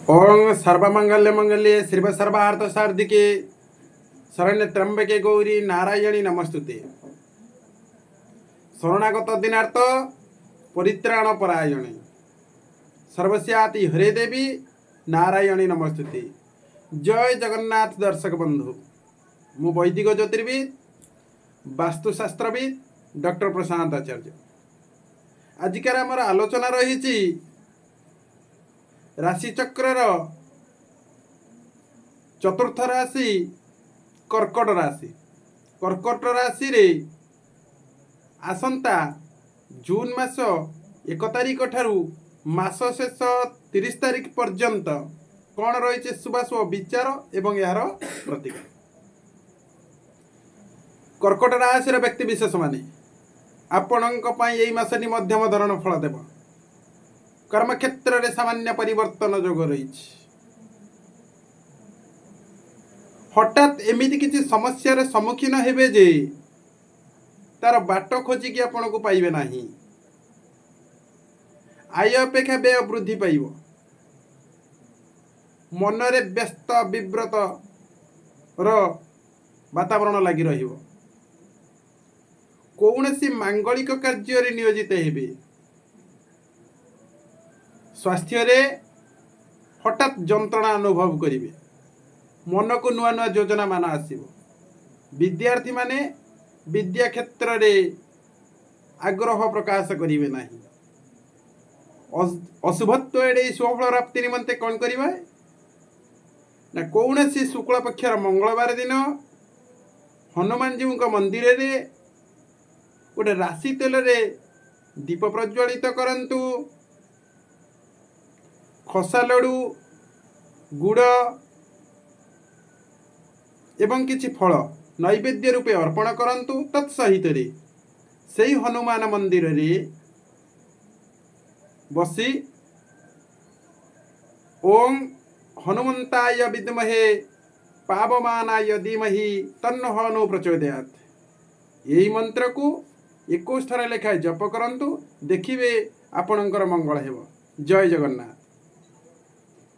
ओं सर्वमंगल्य मंगल्ये शिव सर्वार्थ सार्धिके शरण्य त्र्यंबके गौरी नारायणी नमस्तुते। शरणागत दिनार्थ परित्राण परायणे सर्वस्याति हरे देवी नारायणी नमस्तुते। जय जगन्नाथ दर्शक बंधु, मु वैदिक ज्योतिर्विद वास्तुशास्त्रविद डॉक्टर प्रशांत आचार्य। आजिकार आमर आलोचना रही राशिचक्र चतुर्थ राशि कर्कट राशि। कर्कट राशि रे आसंता जून मास 1 तारिख ठारू मास शेष 30 तारिख पर्यंत कौन रही शुभाशुभ विचार एवं यार प्रतिकार। कर्कट राशि व्यक्ति विशेष माने आपणक यही मासटी मध्यम धरण फल देव। कर्मक्षेत्र में सामान्य परिवर्तन जोग रही। हठात एमिति किसी समस्या सम्मुखीन हेबे जे तार बाट खोजिकी आपन को पाइबे नाही। आय अपेक्षा व्यय वृद्धि पाइब। मनरे व्यस्त विव्रत वातावरण लगी रहिबो। कौनसी मांगलिक कार्य नियोजित हेबे। स्वास्थ्य रे हठात जंत्रणा अनुभव करिवे। मन को नुआ नुआ योजना मान आसीबो। विद्यार्थी माने विद्या क्षेत्र रे आग्रह प्रकाश करिवे नाही। अशुभत्व एडे शुभफल प्राप्ति निमंते कौन करिवे ना कौनसी शुक्ल पक्षर मंगलवार दिन हनुमान जी मंदिर रे गोटे राशि तेल रे दीप प्रज्वलित करंतु। खसा लडू गुड़ एवं किछि फल नैवेद्य रूपे अर्पण करंतु। तत्सहित रे सेही हनुमान मंदिर रे बसी ओं हनुमंताय विद्महे पावमानाय धीमहि तन्नो हनु प्रचोदयात् यही मंत्र को 21 थर लेखाएं जप करंतु। देखिए आपणकर मंगल हेब। जय जगन्नाथ।